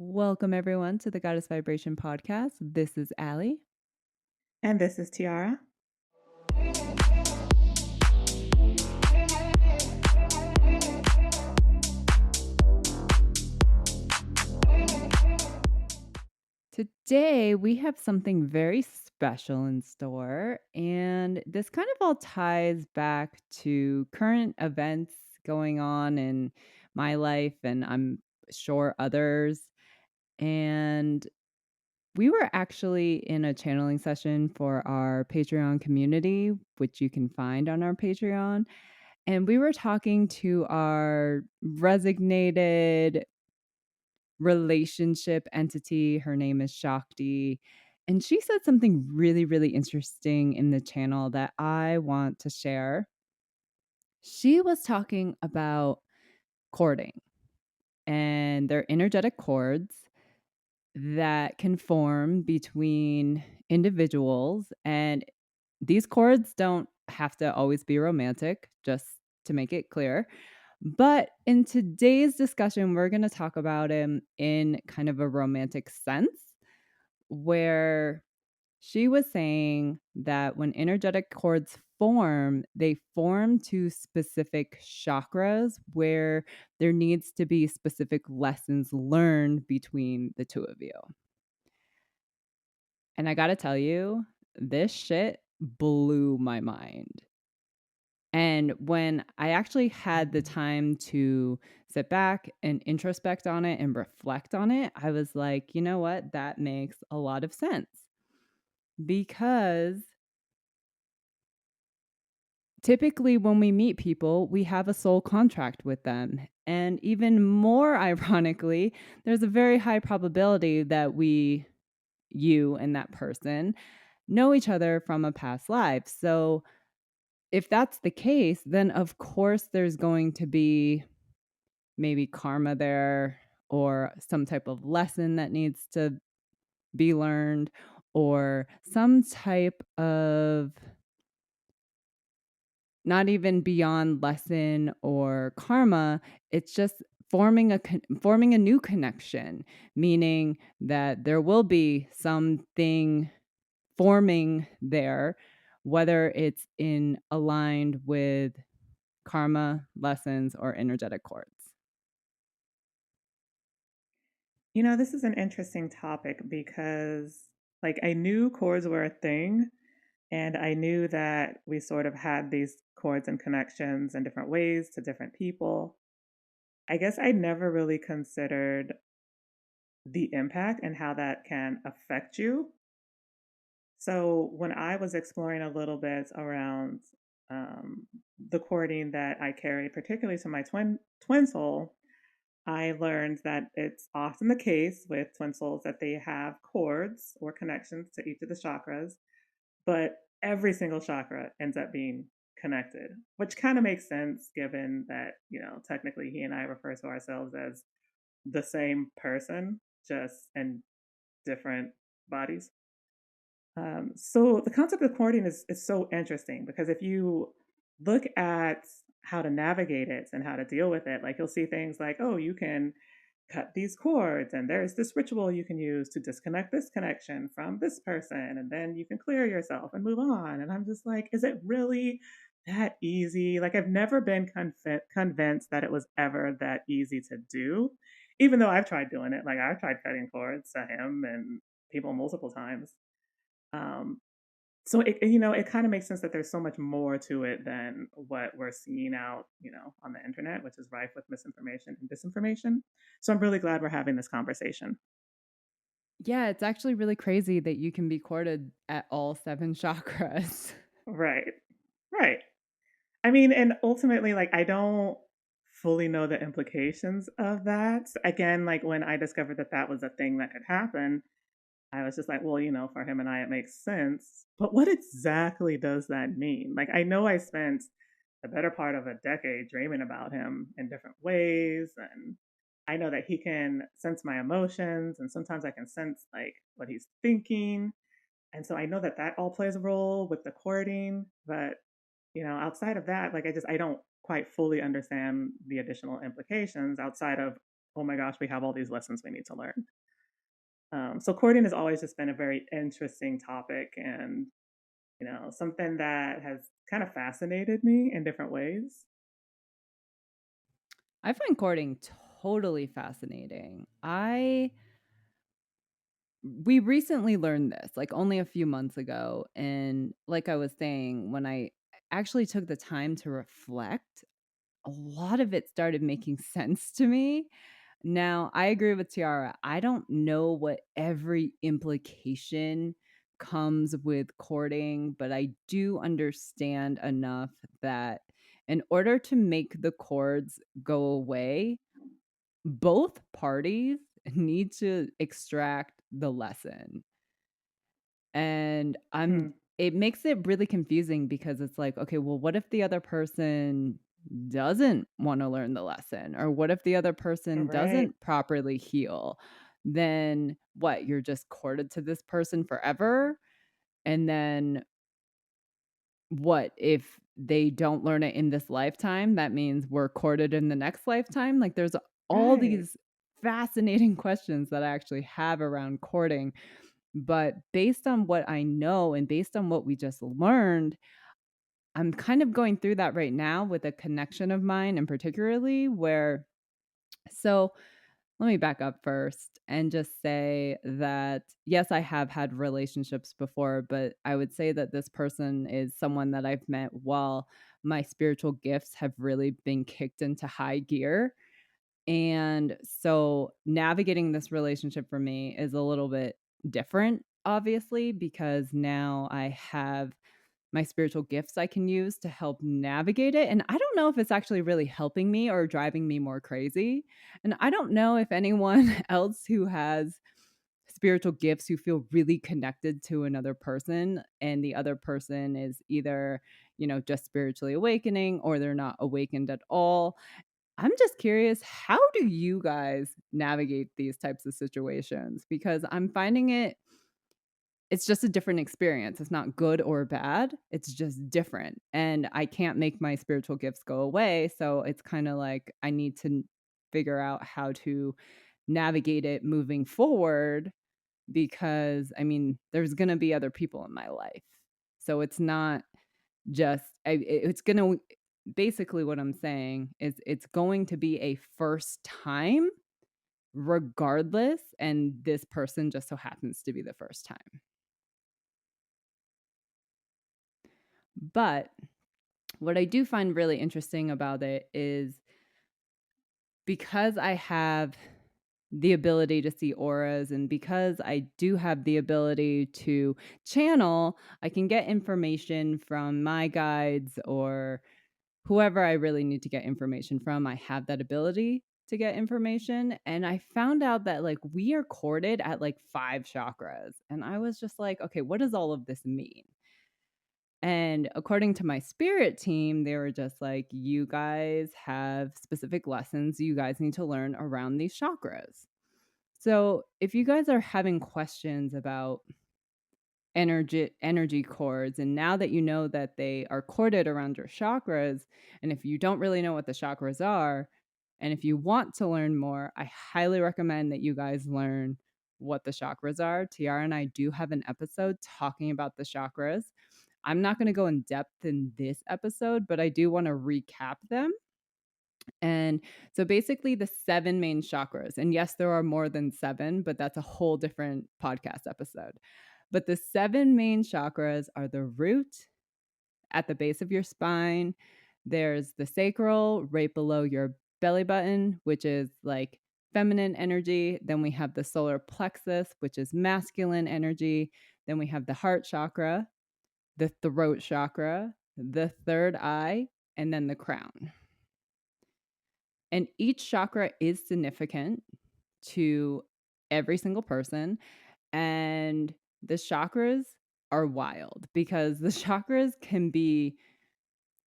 Welcome, everyone, to the Goddess Vibration Podcast. This is Ali. And this is Tiara. Today, we have something very special in store, and this kind of all ties back to current events going on in my life, and I'm sure others. And we were actually in a channeling session for our Patreon community, which you can find on our Patreon. And we were talking to our resignated relationship entity. Her name is Shakti. And she said something really, really interesting in the channel that I want to share. She was talking about cording and their energetic cords that can form between individuals. And these cords don't have to always be romantic, just to make it clear. But in today's discussion, we're going to talk about him in kind of a romantic sense, where she was saying that when energetic cords form, they form to specific chakras where there needs to be specific lessons learned between the two of you. And I got to tell you, this shit blew my mind. And when I actually had the time to sit back and introspect on it and reflect on it, I was like, you know what? That makes a lot of sense. Because typically, when we meet people, we have a soul contract with them. And even more ironically, there's a very high probability that you and that person, know each other from a past life. So if that's the case, then of course there's going to be maybe karma there or some type of lesson that needs to be learned or some type of not even beyond lesson or karma, it's just forming a new connection, meaning that there will be something forming there, whether it's in aligned with karma, lessons, or energetic cords. This is an interesting topic because, I knew chords were a thing, and I knew that we sort of had these chords and connections in different ways to different people. I guess I never really considered the impact and how that can affect you. So, when I was exploring a little bit around um, the chording that I carry, particularly to my twin soul, I learned that it's often the case with twin souls that they have cords or connections to each of the chakras, but every single chakra ends up being connected, which kind of makes sense given that, technically he and I refer to ourselves as the same person, just in different bodies. So the concept of cording is so interesting because if you look at how to navigate it and how to deal with it, like you'll see things like, oh, you can cut these cords and there's this ritual you can use to disconnect this connection from this person and then you can clear yourself and move on. And I'm just like, is it really that easy? Like I've never been convinced that it was ever that easy to do, even though I've tried doing it. Like I've tried cutting cords to him and people multiple times. Um, so it kind of makes sense that there's so much more to it than what we're seeing out, on the internet, which is rife with misinformation and disinformation. So I'm really glad we're having this conversation. Yeah, it's actually really crazy that you can be corded at all seven chakras. Right. Right. I mean, and ultimately, like, I don't fully know the implications of that. Again, like when I discovered that that was a thing that could happen, I was just like, well, for him and I, it makes sense. But what exactly does that mean? Like, I know I spent the better part of a decade dreaming about him in different ways. And I know that he can sense my emotions. And sometimes I can sense like what he's thinking. And so I know that that all plays a role with the courting. But, outside of that, like, I don't quite fully understand the additional implications outside of oh my gosh, we have all these lessons we need to learn. So courting has always just been a very interesting topic, and something that has kind of fascinated me in different ways. I find courting totally fascinating. I We recently learned this, like, only a few months ago, and like I was saying, when I actually took the time to reflect, a lot of it started making sense to me. Now, I agree with Tiara. I don't know what every implication comes with courting, but I do understand enough that in order to make the cords go away, both parties need to extract the lesson. And Hmm. it makes it really confusing because it's like, okay, well, what if the other person doesn't wanna learn the lesson? Or what if the other person Right. doesn't properly heal? Then what? You're just courted to this person forever? And then what if they don't learn it in this lifetime? That means we're courted in the next lifetime? Like, there's all Right. these fascinating questions that I actually have around courting, but based on what I know and based on what we just learned, I'm kind of going through that right now with a connection of mine, and particularly where so let me back up first and just say that yes, I have had relationships before, but I would say that this person is someone that I've met while my spiritual gifts have really been kicked into high gear. And so navigating this relationship for me is a little bit different, obviously, because now I have my spiritual gifts I can use to help navigate it. And I don't know if it's actually really helping me or driving me more crazy. And I don't know if anyone else who has spiritual gifts who feel really connected to another person and the other person is either, just spiritually awakening or they're not awakened at all. I'm just curious, how do you guys navigate these types of situations? Because I'm finding it's just a different experience. It's not good or bad. It's just different. And I can't make my spiritual gifts go away. So it's kind of like I need to figure out how to navigate it moving forward because I mean, there's going to be other people in my life. So it's not just it's going to basically what I'm saying is it's going to be a first time regardless, and this person just so happens to be the first time. But what I do find really interesting about it is because I have the ability to see auras and because I do have the ability to channel, I can get information from my guides or whoever I really need to get information from. I have that ability to get information. And I found out that like we are corded at like 5 chakras. And I was just like, okay, what does all of this mean? And according to my spirit team, they were just like, you guys have specific lessons you guys need to learn around these chakras. So if you guys are having questions about energy cords, and now that you know that they are corded around your chakras, and if you don't really know what the chakras are, and if you want to learn more, I highly recommend that you guys learn what the chakras are. Tiara and I do have an episode talking about the chakras. I'm not going to go in depth in this episode, but I do want to recap them. And so basically, the 7 main chakras, and yes, there are more than 7, but that's a whole different podcast episode. But the 7 main chakras are the root at the base of your spine. There's the sacral right below your belly button, which is like feminine energy. Then we have the solar plexus, which is masculine energy. Then we have the heart chakra, the throat chakra, the third eye, and then the crown. And each chakra is significant to every single person. And the chakras are wild because the chakras can be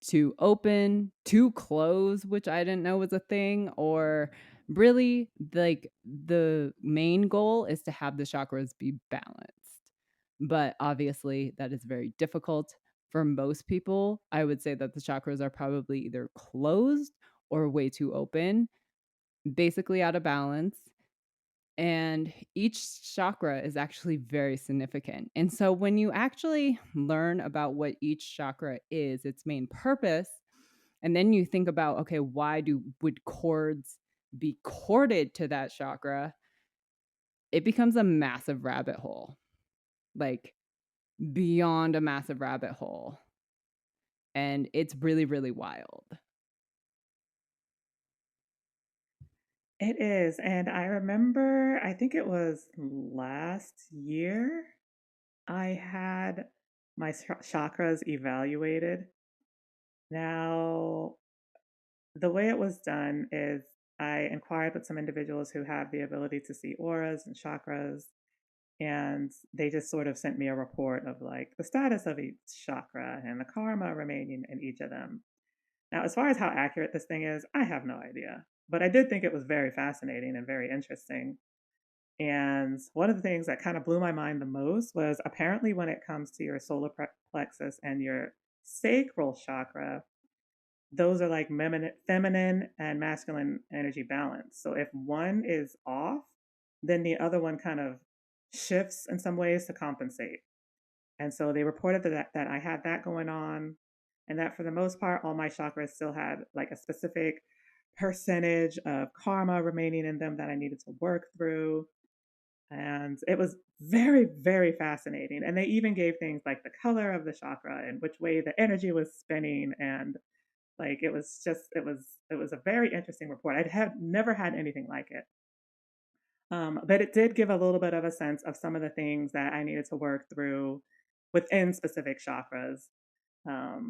too open, too close, which I didn't know was a thing, or really like the main goal is to have the chakras be balanced. But obviously, that is very difficult for most people. I would say that the chakras are probably either closed or way too open. basically out of balance. And each chakra is actually very significant. And so when you actually learn about what each chakra is, its main purpose, and then you think about, okay, why do would cords be corded to that chakra? It becomes a massive rabbit hole. Like beyond a massive rabbit hole. And it's really, really wild. It is. And I remember, I think it was last year, I had my chakras evaluated. Now, the way it was done is I inquired with some individuals who have the ability to see auras and chakras, and they just sort of sent me a report of like the status of each chakra and the karma remaining in each of them. Now, as far as how accurate this thing is, I have no idea. But I did think it was very fascinating and very interesting. And one of the things that kind of blew my mind the most was apparently when it comes to your solar plexus and your sacral chakra, those are like feminine and masculine energy balance. So if one is off, then the other one kind of shifts in some ways to compensate. And so they reported that I had that going on, and that for the most part, all my chakras still had like a specific percentage of karma remaining in them that I needed to work through. And it was very, very fascinating. And they even gave things like the color of the chakra and which way the energy was spinning. And like it was a very interesting report. I'd had never had anything like it. But it did give a little bit of a sense of some of the things that I needed to work through within specific chakras.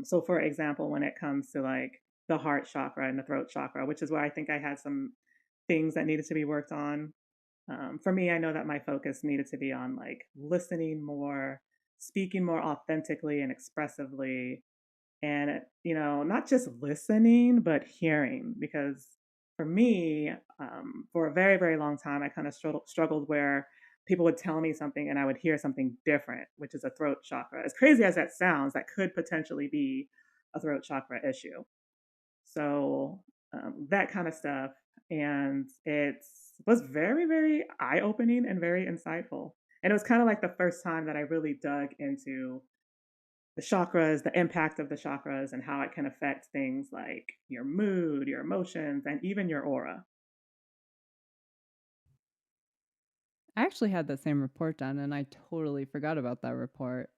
So, for example, when it comes to like the heart chakra and the throat chakra, which is where I think I had some things that needed to be worked on. For me, I know that my focus needed to be on like listening more, speaking more authentically and expressively, and not just listening but hearing, because for me, for a very, very long time I kind of struggled where people would tell me something and I would hear something different, which is a throat chakra. As crazy as that sounds, that could potentially be a throat chakra issue. So that kind of stuff. And it was very, very eye opening and very insightful. And it was kind of like the first time that I really dug into the chakras, the impact of the chakras, and how it can affect things like your mood, your emotions, and even your aura. I actually had that same report done and I totally forgot about that report.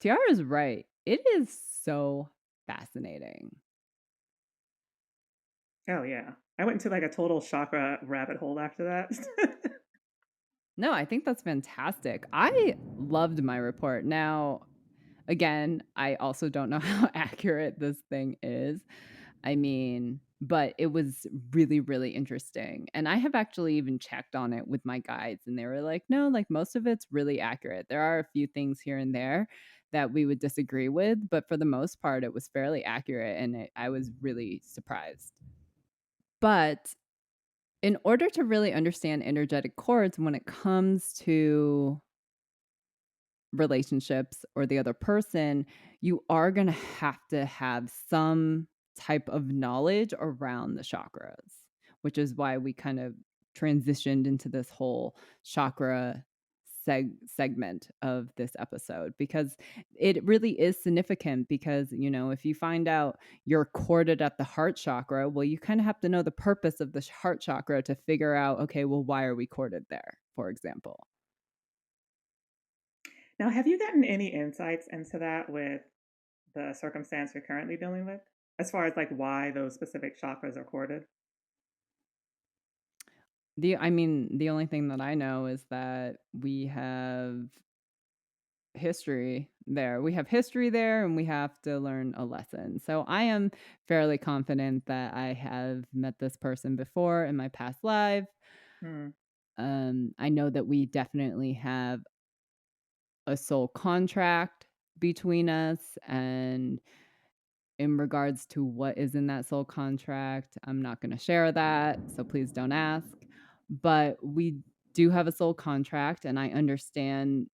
Tiara's right. It is so fascinating. Oh, yeah. I went into like a total chakra rabbit hole after that. No, I think that's fantastic. I loved my report. Now, again, I also don't know how accurate this thing is. I mean, but it was really, really interesting. And I have actually even checked on it with my guides, and they were like, no, like most of it's really accurate. There are a few things here and there that we would disagree with, but for the most part, it was fairly accurate. And I was really surprised. But in order to really understand energetic cords when it comes to relationships or the other person, you are going to have some type of knowledge around the chakras, which is why we kind of transitioned into this whole chakra segment of this episode, because it really is significant. Because if you find out you're corded at the heart chakra, well, you kind of have to know the purpose of the heart chakra to figure out, okay, well, why are we corded there, for example. Now, have you gotten any insights into that with the circumstance you're currently dealing with, as far as like why those specific chakras are corded? The only thing that I know is that we have history there. We have history there and we have to learn a lesson. So I am fairly confident that I have met this person before in my past life. Hmm. I know that we definitely have a soul contract between us, and in regards to what is in that soul contract, I'm not going to share that, so please don't ask. But we do have a soul contract, and I understand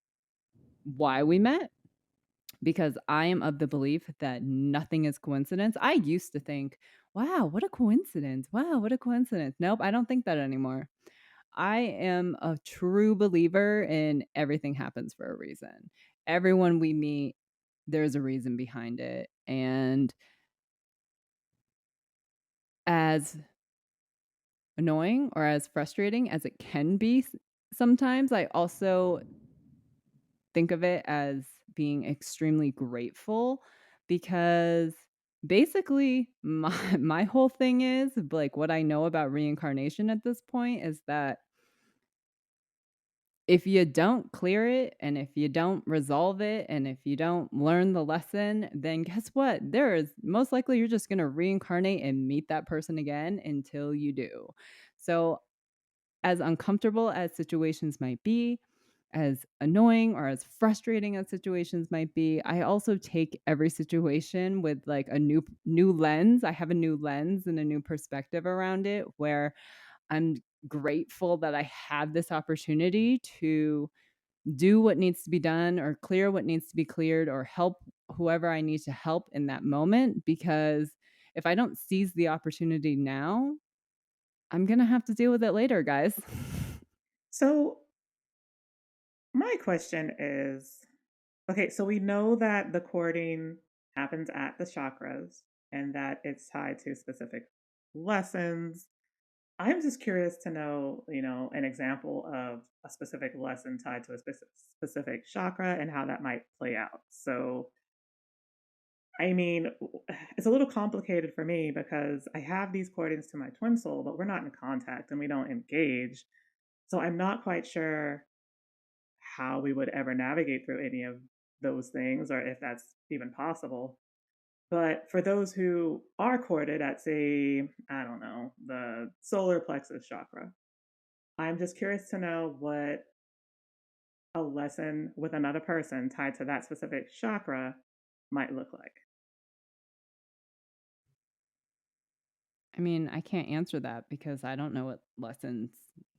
why we met, because I am of the belief that nothing is coincidence. I used to think Wow, what a coincidence. Wow, what a coincidence. Nope, I don't think that anymore. I am a true believer in everything happens for a reason. Everyone we meet, there's a reason behind it. And as annoying or as frustrating as it can be sometimes, I also think of it as being extremely grateful because basically my whole thing is like what I know about reincarnation at this point is that if you don't clear it and if you don't resolve it and if you don't learn the lesson, then guess what? There is most likely you're just going to reincarnate and meet that person again until you do. So, as uncomfortable as situations might be, as annoying or as frustrating as situations might be, I also take every situation with like a new lens. I have a new lens and a new perspective around it where I'm grateful that I had this opportunity to do what needs to be done or clear what needs to be cleared or help whoever I need to help in that moment because if I don't seize the opportunity now, I'm going to have to deal with it later, guys. So, my question is, okay, so we know that the courting happens at the chakras and that it's tied to specific lessons. I'm just curious to know, an example of a specific lesson tied to a specific chakra and how that might play out. So, I mean, it's a little complicated for me because I have these courtings to my twin soul, but we're not in contact and we don't engage. So I'm not quite sure how we would ever navigate through any of those things or if that's even possible. But for those who are courted at, say, I don't know, the solar plexus chakra, I'm just curious to know what a lesson with another person tied to that specific chakra might look like. I mean, I can't answer that because I don't know what lessons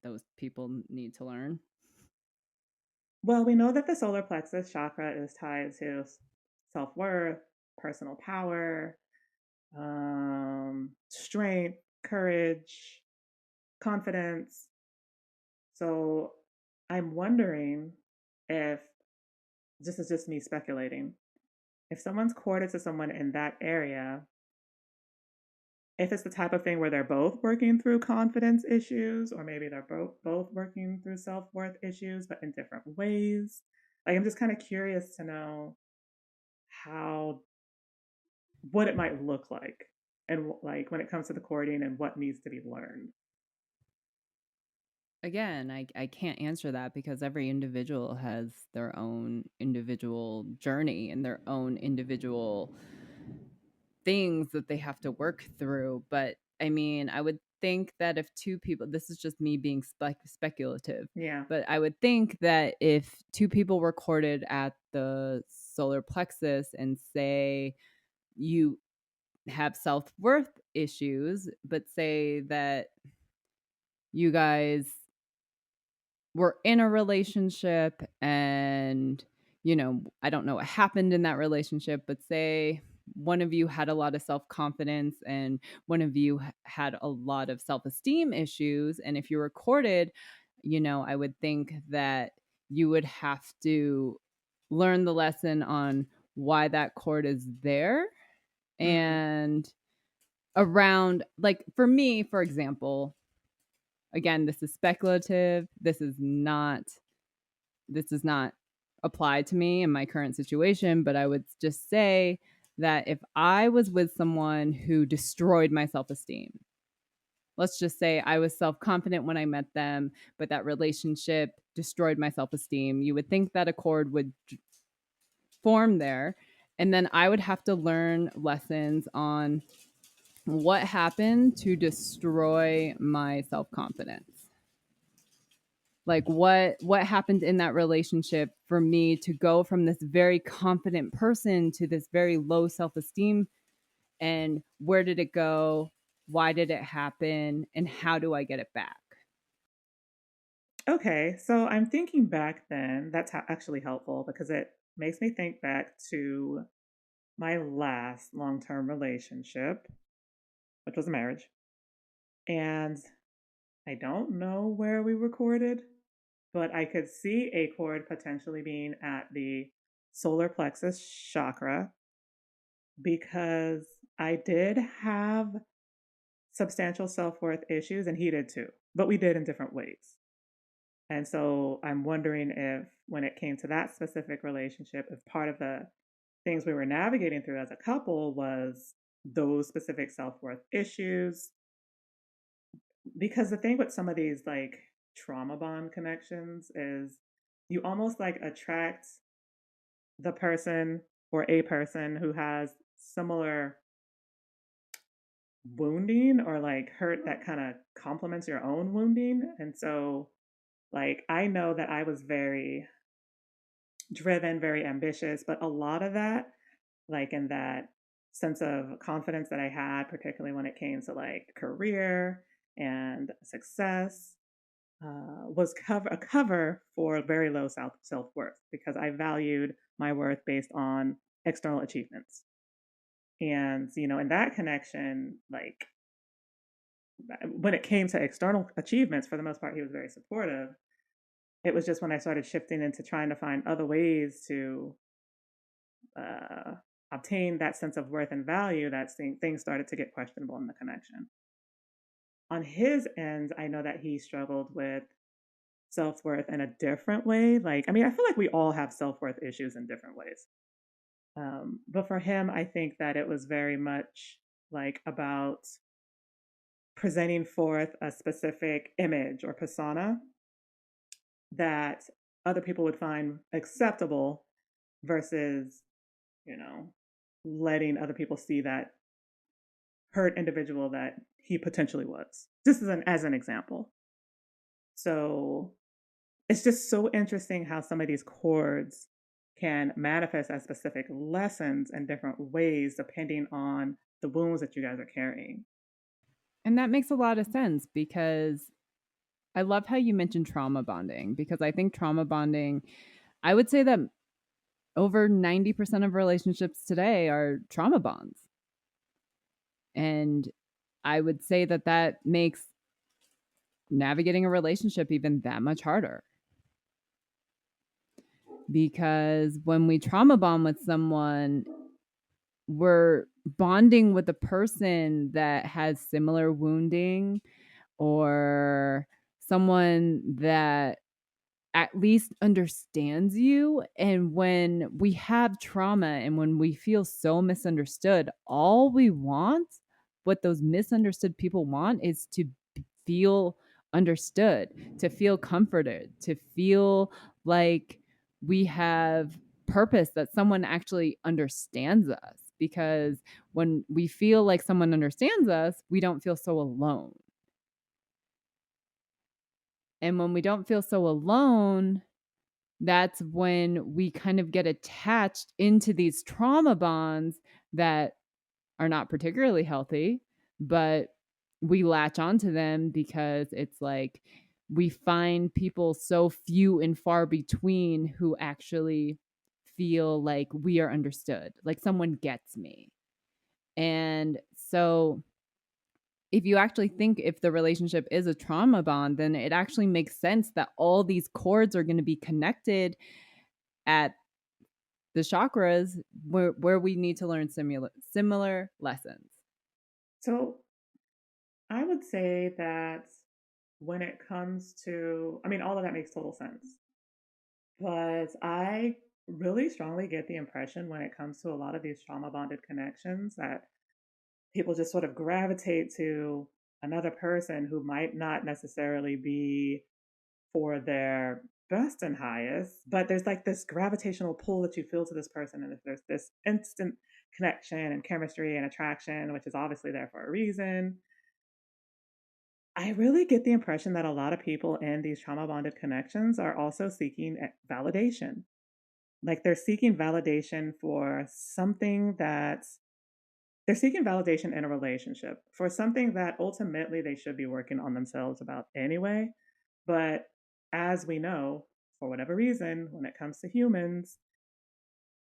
those people need to learn. Well, we know that the solar plexus chakra is tied to self worth, personal power, strength, courage, confidence. So I'm wondering if, this is just me speculating, if someone's courted to someone in that area, if it's the type of thing where they're both working through confidence issues, or maybe they're both working through self worth issues, but in different ways. Like, I'm just kind of curious to know how, what it might look like, and like when it comes to the courting and what needs to be learned. Again, I can't answer that because every individual has their own individual journey and their own individual things that they have to work through. But I mean, I would think that if two people, this is just me being speculative, Yeah. but I would think that if two people recorded at the solar plexus and say you have self worth issues, but say that you guys were in a relationship and, I don't know what happened in that relationship, but say one of you had a lot of self confidence and one of you had a lot of self esteem issues. And if you recorded, I would think that you would have to learn the lesson on why that cord is there Mm, and around, like for me, for example, again, this is speculative. This is not applied to me in my current situation, but I would just say that if I was with someone who destroyed my self-esteem, let's just say I was self-confident when I met them, but that relationship destroyed my self-esteem, you would think that accord would form there, and then I would have to learn lessons on what happened to destroy my self-confidence, like what happened in that relationship for me to go from this very confident person to this very low self-esteem, and where did it go, why did it happen, and how do I get it back? okay, so I'm thinking back then, that's actually helpful because it makes me think back to my last long term relationship. which was a marriage. And I don't know where we recorded, but I could see a chord potentially being at the solar plexus chakra because I did have substantial self worth issues and he did too, but we did in different ways. And so I'm wondering if, when it came to that specific relationship, if part of the things we were navigating through as a couple was those specific self worth issues. Because the thing with some of these like trauma bond connections is you almost like attract the person or a person who has similar wounding or like hurt that kind of complements your own wounding. And so, like, I know that I was very driven, very ambitious, but a lot of that, like, in that sense of confidence that I had, particularly when it came to like career and success, was a cover for very low self worth because I valued my worth based on external achievements. And, in that connection, like when it came to external achievements, for the most part, he was very supportive. It was just when I started shifting into trying to find other ways to uh, obtain that sense of worth and value that things started to get questionable in the connection. On his end, I know that he struggled with self worth in a different way. Like, I mean, I feel like we all have self worth issues in different ways. But for him, I think that it was very much like about presenting forth a specific image or persona that other people would find acceptable versus, you know, letting other people see that hurt individual that he potentially was. Just as an example. So it's just so interesting how some of these chords can manifest as specific lessons in different ways depending on the wounds that you guys are carrying. And that makes a lot of sense because I love how you mentioned trauma bonding because I think trauma bonding, I would say that over 90% of relationships today are trauma bonds. And I would say that that makes navigating a relationship even that much harder. Because when we trauma bond with someone, we're bonding with a person that has similar wounding or someone that at least understands you. And when we have trauma and when we feel so misunderstood, all we want, what those misunderstood people want, is to feel understood, to feel comforted, to feel like we have purpose, that someone actually understands us. Because when we feel like someone understands us, we don't feel so alone. And when we don't feel so alone, that's when we kind of get attached into these trauma bonds that are not particularly healthy, but we latch onto them because it's like we find people so few and far between who actually feel like we are understood, like someone gets me. And so if you actually think if the relationship is a trauma bond, then it actually makes sense that all these cords are going to be connected at the chakras where we need to learn similar lessons. So I would say that when it comes to, I mean, all of that makes total sense. But I really strongly get the impression when it comes to a lot of these trauma bonded connections that people just sort of gravitate to another person who might not necessarily be for their best and highest, but there's like this gravitational pull that you feel to this person. And if there's this instant connection and chemistry and attraction, which is obviously there for a reason, I really get the impression that a lot of people in these trauma bonded connections are also seeking validation. Like they're seeking validation for something that they're seeking validation in a relationship for something that ultimately they should be working on themselves about anyway. But as we know, for whatever reason, when it comes to humans,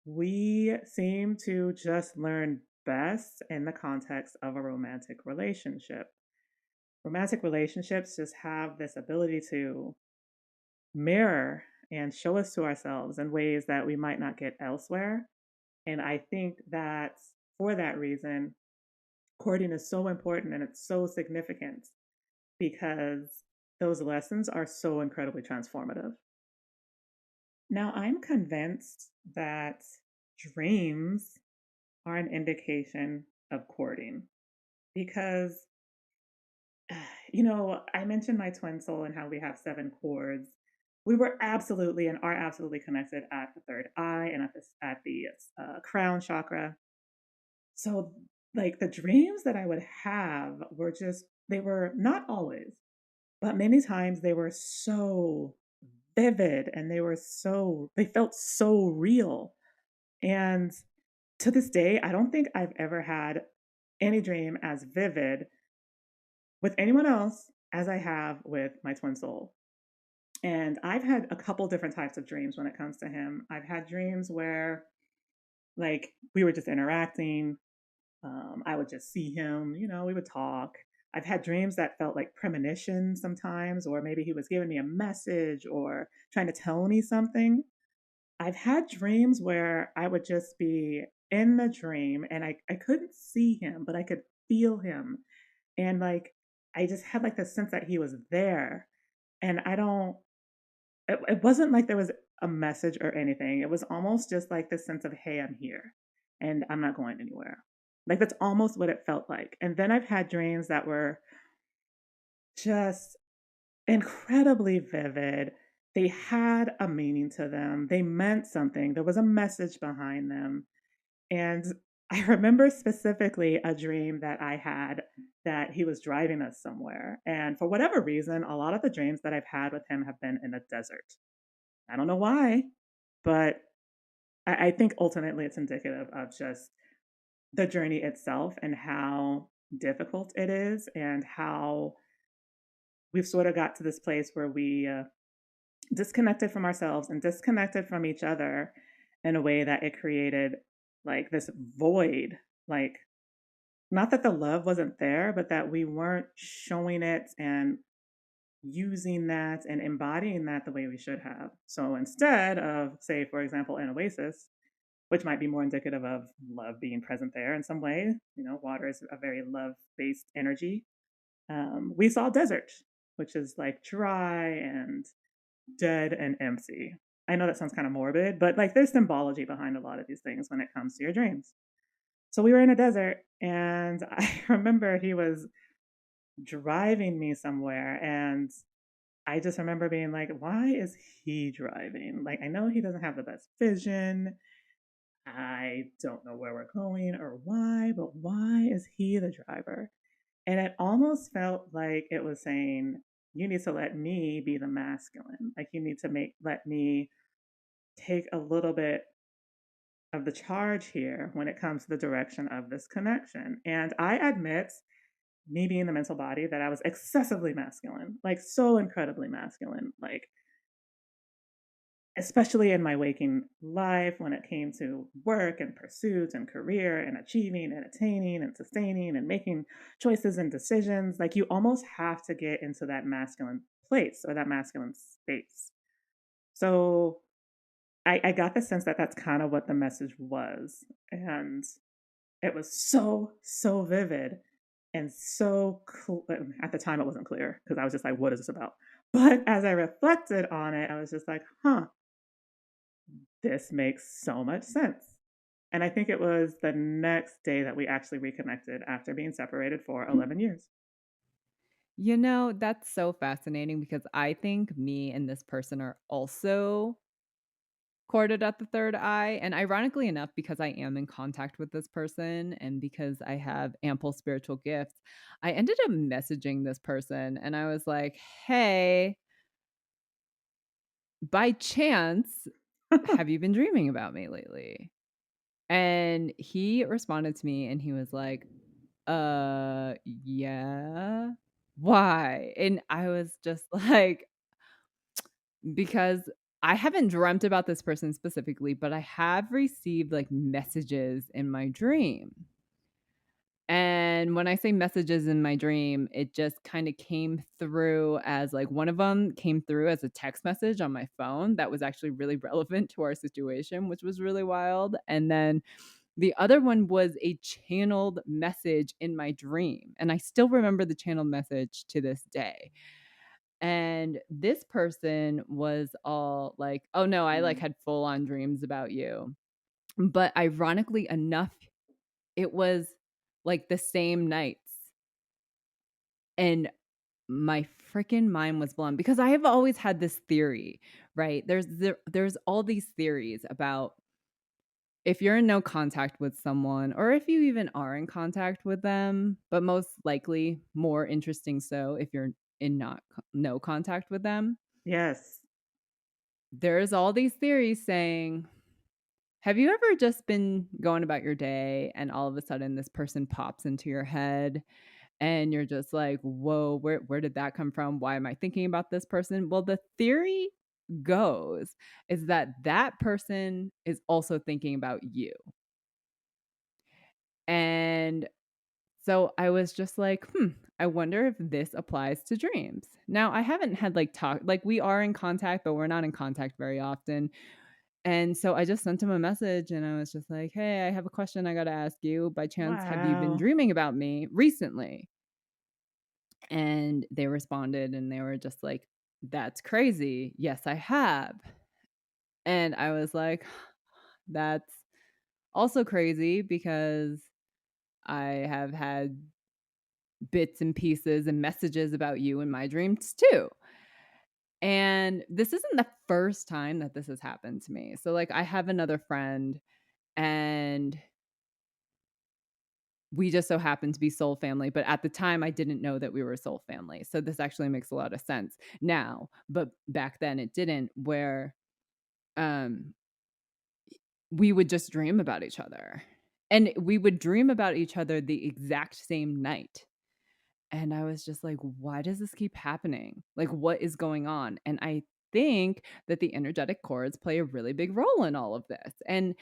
we seem to just learn best in the context of a romantic relationship. Romantic relationships just have this ability to mirror and show us to ourselves in ways that we might not get elsewhere. And I think that for that reason, courting is so important and it's so significant because those lessons are so incredibly transformative. Now, I'm convinced that dreams are an indication of courting because, I mentioned my twin soul and how we have seven chords. We were absolutely and are absolutely connected at the third eye and at the crown chakra. So, like the dreams that I would have were just, they were not always, but many times they were so vivid and they felt so real. And to this day, I don't think I've ever had any dream as vivid with anyone else as I have with my twin soul. And I've had a couple different types of dreams when it comes to him. I've had dreams where, like, we were just interacting. I would just see him, we would talk. I've had dreams that felt like premonitions sometimes, or maybe he was giving me a message or trying to tell me something. I've had dreams where I would just be in the dream and I couldn't see him, but I could feel him. And like, I just had like the sense that he was there. And it wasn't like there was a message or anything. It was almost just like this sense of, hey, I'm here and I'm not going anywhere. Like, that's almost what it felt like. And then I've had dreams that were just incredibly vivid. They had a meaning to them, they meant something, there was a message behind them. And I remember specifically a dream that I had that he was driving us somewhere. And for whatever reason, a lot of the dreams that I've had with him have been in a desert. I don't know why, but I think ultimately it's indicative of just the journey itself and how difficult it is and how we've sort of got to this place where we disconnected from ourselves and disconnected from each other in a way that it created like this void. Like, not that the love wasn't there, but that we weren't showing it and using that and embodying that the way we should have. So instead of, say, for example, an oasis, which might be more indicative of love being present there in some way, water is a very love based energy. We saw desert, which is like dry and dead and empty. I know that sounds kind of morbid, but like there's symbology behind a lot of these things when it comes to your dreams. So we were in a desert, and I remember he was driving me somewhere, and I just remember being like, why is he driving? Like, I know he doesn't have the best vision. I don't know where we're going or why, but why is he the driver? And it almost felt like it was saying, you need to let me be the masculine. Like, you need to let me take a little bit of the charge here when it comes to the direction of this connection. And I admit, me being the mental body, that I was excessively masculine, like so incredibly masculine, like especially in my waking life when it came to work and pursuit and career and achieving and attaining and sustaining and making choices and decisions. Like, you almost have to get into that masculine place or that masculine space. So I got the sense that that's kind of what the message was. And it was so, so vivid and so cool. At the time, it wasn't clear because I was just like, what is this about? But as I reflected on it, I was just like, huh, this makes so much sense. And I think it was the next day that we actually reconnected after being separated for 11 years. That's so fascinating because I think me and this person are also courted at the third eye, and ironically enough, because I am in contact with this person and because I have ample spiritual gifts, I ended up messaging this person and I was like, "Hey, by chance, have you been dreaming about me lately?" And he responded to me and he was like, yeah. Why?" And I was just like, because I haven't dreamt about this person specifically, but I have received, like, messages in my dream. And when I say messages in my dream, it just kinda came through as, like, one of them came through as a text message on my phone that was actually really relevant to our situation, which was really wild, and then the other one was a channeled message in my dream, and I still remember the channeled message to this day. And this person was all like, "Oh, no, I, like, Mm. had full on dreams about you." But ironically enough, it was, like, the same nights, and my freaking mind was blown because I have always had this theory, right? There's all these theories about if you're in no contact with someone or if you even are in contact with them, but most likely more interesting so if you're in not no contact with them. Yes. There's all these theories saying, have you ever just been going about your day and all of a sudden this person pops into your head and you're just like, "Whoa, where did that come from? Why am I thinking about this person?" Well, the theory goes is that that person is also thinking about you. And so I was just like, I wonder if this applies to dreams." Now, I haven't had like we are in contact, but we're not in contact very often. And so I just sent him a message and I was just like, "Hey, I have a question I got to ask you. By chance, have you been Wow. dreaming about me recently?" And they responded and they were just like, "That's crazy. Yes, I have." And I was like, "That's also crazy because I have had bits and pieces and messages about you in my dreams too." And this isn't the first time that this has happened to me. So, like, I have another friend and we just so happen to be soul family, but at the time I didn't know that we were a soul family. So this actually makes a lot of sense now, but back then it didn't, where um we would just dream about each other. And we would dream about each other the exact same night. And I was just like, why does this keep happening? Like, what is going on? And I think that the energetic cords play a really big role in all of this. And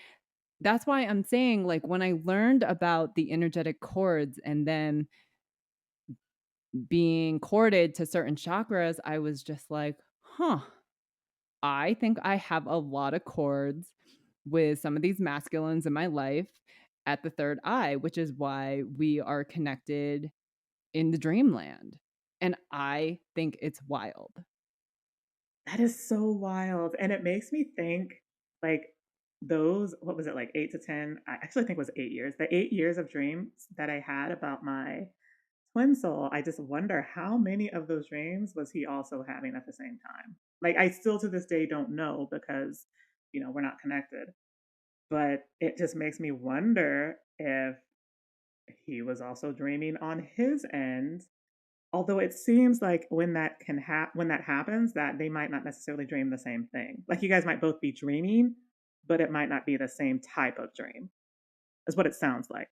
that's why I'm saying, like, when I learned about the energetic cords and then being corded to certain chakras, I was just like, huh, I think I have a lot of cords with some of these masculines in my life at the third eye, which is why we are connected in the dreamland. And I think it's wild. That is so wild, and it makes me think, like, those what was it, like, 8 to 10 I actually think it was 8 years. The 8 years of dreams that I had about my twin soul, I just wonder how many of those dreams was he also having at the same time? Like, I still to this day don't know because, we're not connected, but it just makes me wonder if he was also dreaming on his end. Although it seems like when that happens, that they might not necessarily dream the same thing. Like, you guys might both be dreaming, but it might not be the same type of dream, is what it sounds like.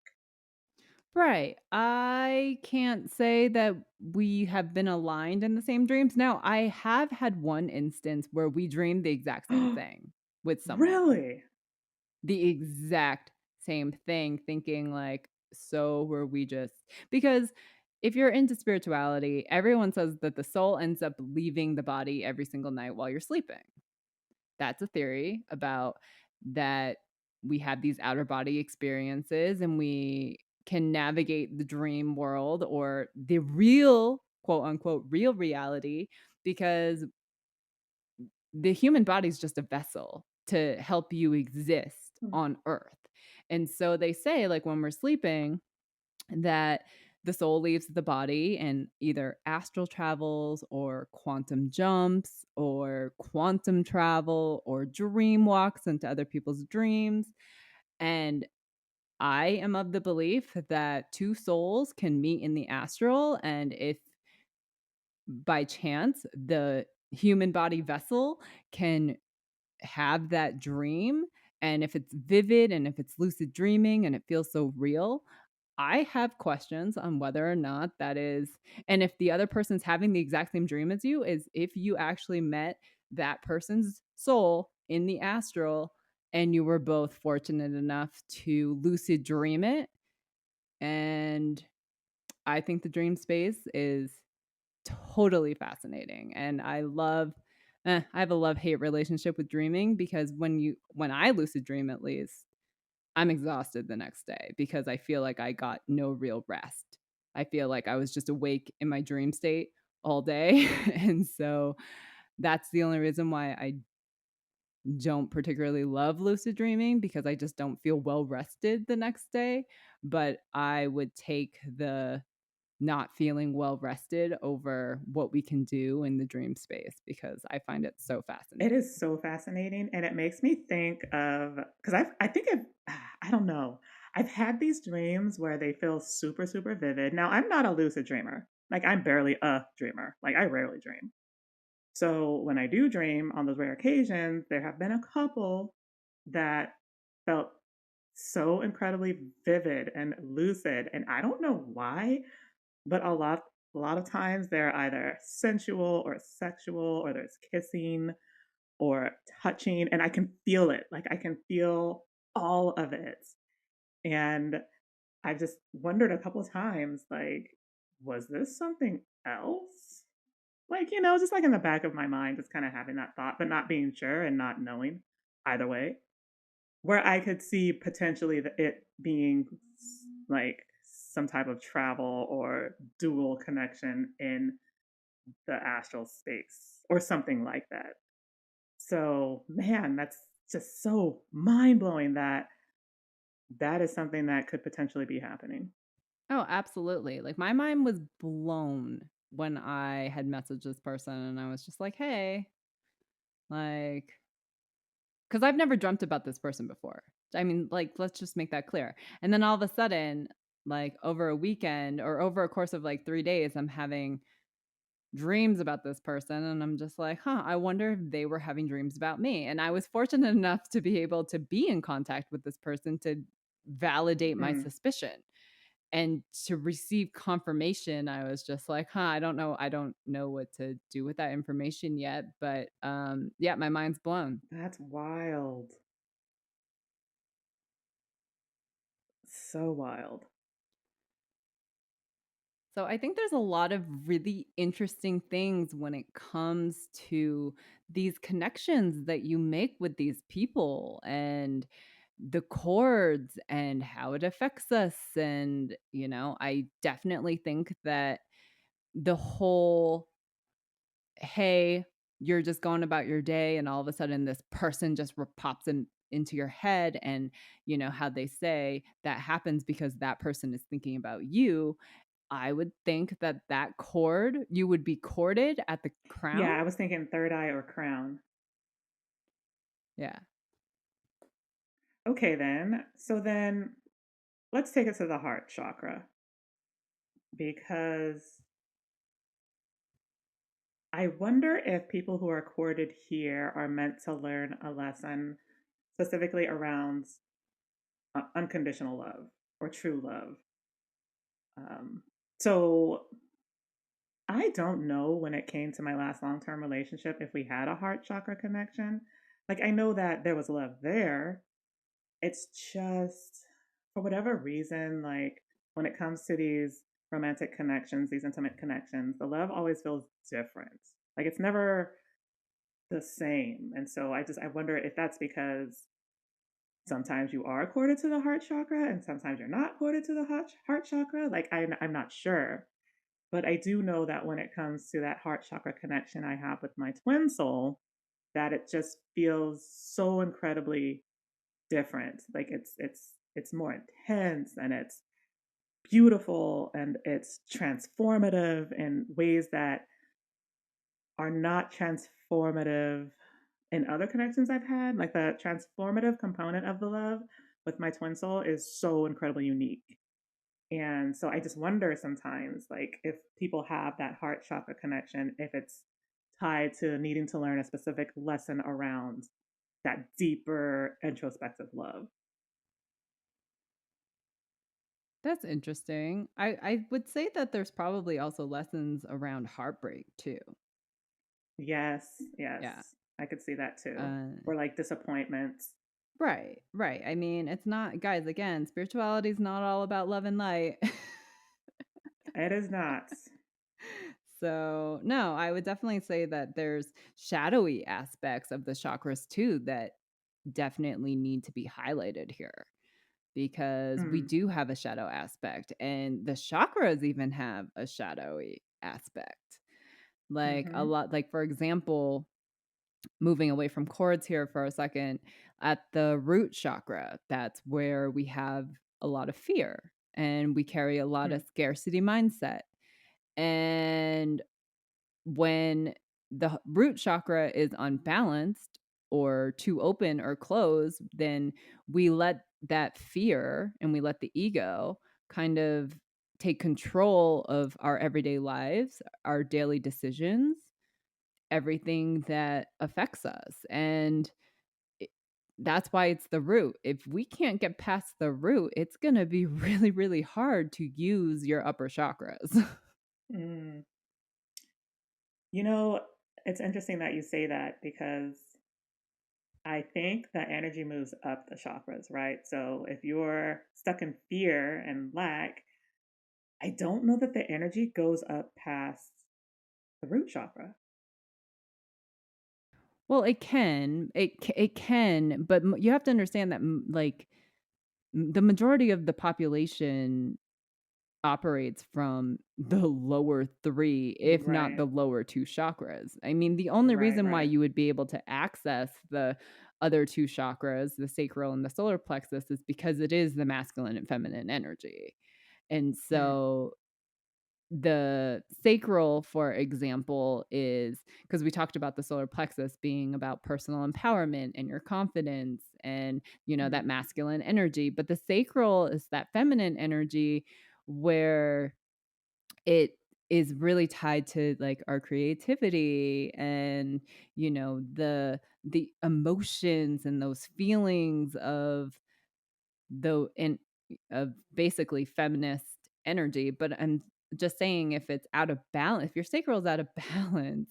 Right. I can't say that we have been aligned in the same dreams. Now, I have had one instance where we dreamed the exact same thing with someone. Really? The exact same thing, thinking like, so were we just because if you're into spirituality, everyone says that the soul ends up leaving the body every single night while you're sleeping. That's a theory about that we have these outer body experiences and we can navigate the dream world or the real, quote unquote, real reality because the human body is just a vessel to help you exist Hmm. on earth. And so they say, like, when we're sleeping, that the soul leaves the body and either astral travels or quantum jumps or quantum travel or dream walks into other people's dreams. And I am of the belief that two souls can meet in the astral. And if by chance the human body vessel can have that dream, and if it's vivid and if it's lucid dreaming and it feels so real, I have questions on whether or not that is and if the other person's having the exact same dream as you, is if you actually met that person's soul in the astral and you were both fortunate enough to lucid dream it, And I think the dream space is totally fascinating, and I have a love-hate relationship with dreaming because when I lucid dream at least, I'm exhausted the next day because I feel like I got no real rest. I feel like I was just awake in my dream state all day, and so that's the only reason why I don't particularly love lucid dreaming because I just don't feel well rested the next day, but I would take the not feeling well rested over what we can do in the dream space because I find it so It fascinating. is so fascinating, and it makes me think of because I think I don't know. I've had these dreams where they feel super super vivid. Now I'm not a lucid dreamer. Like I'm barely a dreamer. Like I rarely dream. So when I do dream on those rare occasions, there have been a couple that felt so incredibly vivid and lucid, and I don't know why, but a lot of times they're either sensual or sexual or there's kissing or touching, and I can feel it. Like I can feel all of it. And I've just wondered a couple of times, like, was this something else? Like, just like in the back of my mind, just kind of having that thought, but not being sure and not knowing either way. Where I could see potentially it being like some type of travel or dual connection in the astral space or something like that. So, man, that's just so mind blowing that that is something that could potentially be happening. Oh, absolutely. Like my mind was blown when I had messaged this person and I was just like, "Hey, like, because I've never dreamt about this person before. I mean, like, let's just make that clear. And then all of a sudden, like over a weekend or over a course of like 3 days, I'm having dreams about this person. And I'm just like, huh, I wonder if they were having dreams about me. And I was fortunate enough to be able to be in contact with this person to validate my Hmm. suspicion. And to receive confirmation, I was just like, "Huh, I don't know what to do with that information yet," but, yeah, my mind's blown. That's wild. So wild. So I think there's a lot of really interesting things when it comes to these connections that you make with these people and the chords and how it affects us, and, I definitely think that the whole hey, you're just going about your day and all of a sudden this person just pops into your head, and how they say that happens because that person is thinking about you. I would think that you would be courted at the crown. Yeah, I was thinking third eye or crown. Yeah. Okay, then. So then let's take it to the heart chakra because I wonder if people who are courted here are meant to learn a lesson specifically around unconditional love or true love. Um, so I don't know when it came to my last long term relationship if we had a heart chakra connection. Like, I know that there was love there. It's just, for whatever reason, like, when it comes to these romantic connections, these intimate connections, the love always feels different. Like, it's never the same. And so I wonder if that's because sometimes you are corded to the heart chakra and sometimes you're not corded to the heart chakra. Like, I'm not sure. But I do know that when it comes to that heart chakra connection I have with my twin soul, that it just feels so incredibly different. Like it's more intense and it's beautiful and it's transformative in ways that are not transformative in other connections I've had. Like the transformative component of the love with my twin soul is so incredibly unique. And so I just wonder sometimes, like, if people have that heart chakra connection, if it's tied to needing to learn a specific lesson around that deeper introspective love. That's interesting. I would say that there's probably also lessons around heartbreak too. Yes, Yeah. yes. I could see that too. Uh Or like disappointments. Right, right. I mean, it's not guys, again, spirituality is not all about love and light. It is not. So, no, I would definitely say that there's shadowy aspects of the chakras too that definitely need to be highlighted here because we Mm, do have a shadow aspect and the chakras even have a shadowy aspect. Like a mhm, lot, like for example, moving away from chords here for a second, at the root chakra, that's where we have a lot of fear and we carry a lot mm, of scarcity mindset. And when the root chakra is unbalanced or too open or closed, then we let that fear and we let the ego kind of take control of our everyday lives, our daily decisions, everything that affects us. And it, that's why it's the root. If we can't get past the root, it's going to be really, really hard to use your upper chakras. mm. You know, it's interesting that you say that because I think that energy moves up the chakras, right? So if you're stuck in fear and lack, I don't know that the energy goes up past the root chakra. Well, it can, but you have to understand that like the majority of the population operates from the lower 3, if not Right, the lower 2 chakras. I mean, the only right, reason why right. you would be able to access the other 2 chakras, the sacral and the solar plexus, is because it is the masculine and feminine energy. And Mm, so the sacral, for example, is because we talked about the solar plexus being about personal empowerment and your confidence and, that mm, masculine energy. But the sacral is that feminine energy where it is really tied to like our creativity and, the emotions and those feelings of though in of basically feminist energy, but I'm just saying if it's out of balance, if your sacral is out of balance,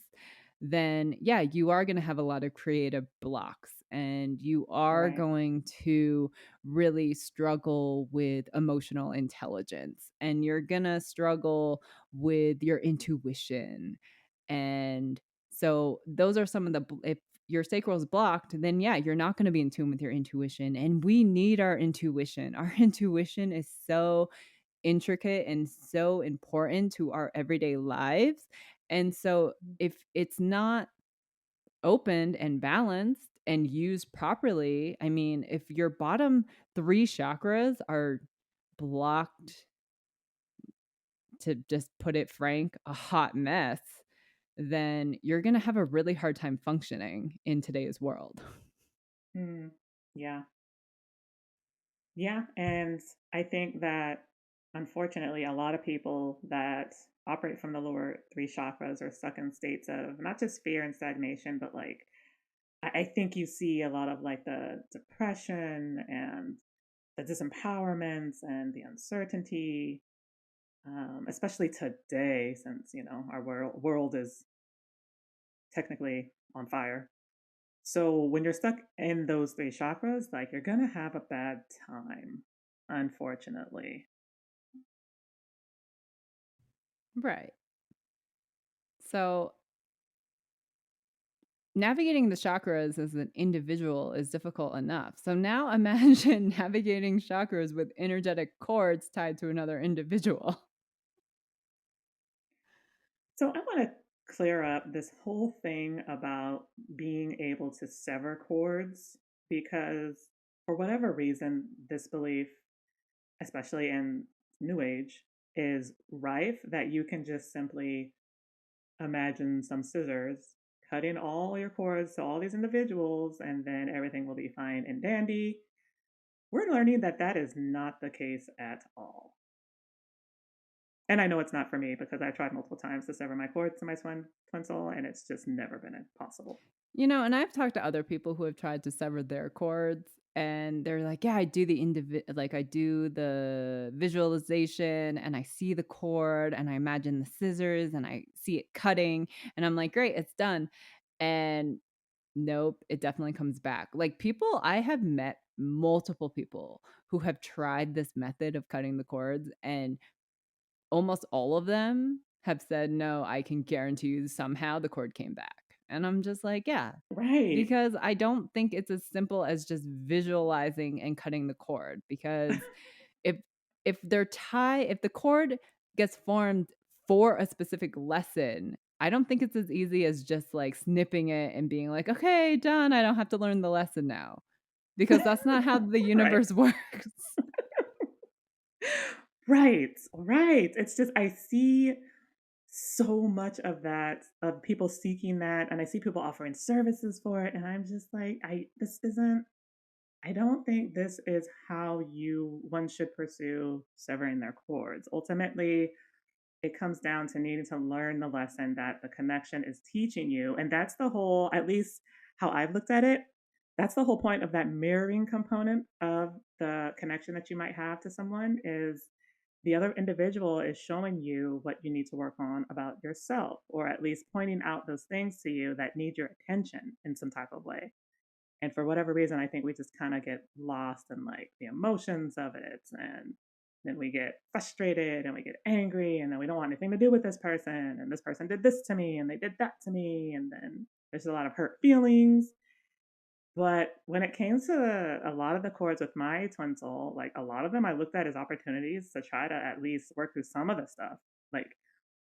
then yeah, you are going to have a lot of creative blocks and you are right. going to really struggle with emotional intelligence and you're going to struggle with your intuition. And so those are some of the if your sacral is blocked, then yeah, you're not going to be in tune with your intuition. And we need our intuition. Our intuition is so intricate and so important to our everyday lives. And so if it's not opened and balanced and used properly, I mean, if your bottom 3 chakras are blocked, to just put it frank, a hot mess, then you're going to have a really hard time functioning in today's world. Mm, yeah. Yeah, and I think that unfortunately, a lot of people that operate from the lower three chakras are stuck in states of not just fear and stagnation, but like I think you see a lot of like the depression and the disempowerment and the uncertainty, especially today, since our world is technically on fire. So when you're stuck in those three chakras, like you're gonna have a bad time, unfortunately. Right. So, navigating the chakras as an individual is difficult enough. So, now imagine navigating chakras with energetic cords tied to another individual. So I want to clear up this whole thing about being able to sever cords because for whatever reason, this belief, especially in New Age, is rife that you can just simply imagine some scissors cutting all your cords to all these individuals and then everything will be fine and dandy. We're learning that that is not the case at all. And I know it's not for me because I've tried multiple times to sever my cords to my twin soul, and it's just never been possible. And I've talked to other people who have tried to sever their cords and they're like, "Yeah, I do the visualization and I see the cord and I imagine the scissors and I see it cutting." And I'm like, "Great, it's done." And Nope, it definitely comes back. Like, people I have met multiple people who have tried this method of cutting the cords, and almost all of them have said, "No, I can guarantee you somehow the cord came back." And I'm just like, "Yeah." Right. Because I don't think it's as simple as just visualizing and cutting the cord, because if if the cord gets formed for a specific lesson, I don't think it's as easy as just, like, snipping it and being like, "Okay, done, I don't have to learn the lesson now." Because that's not how the Right. universe works. Right. Right. It's just I see so much of that, of people seeking that, and I see people offering services for it, and I'm just like, I don't think this is how you one should pursue severing their cords. Ultimately, it comes down to needing to learn the lesson that the connection is teaching you. And that's the whole, at least how I've looked at it, that's the whole point of that mirroring component of the connection that you might have to someone is the other individual is showing you what you need to work on about yourself, or at least pointing out those things to you that need your attention in some type of way. And for whatever reason, I think we just kind of get lost in like the emotions of it. And then we get frustrated and we get angry and then we don't want anything to do with this person. And this person did this to me and they did that to me. And then there's a lot of hurt feelings. But when it came to a lot of the chords with my twin soul, like a lot of them I looked at as opportunities to try to at least work through some of the stuff. Like,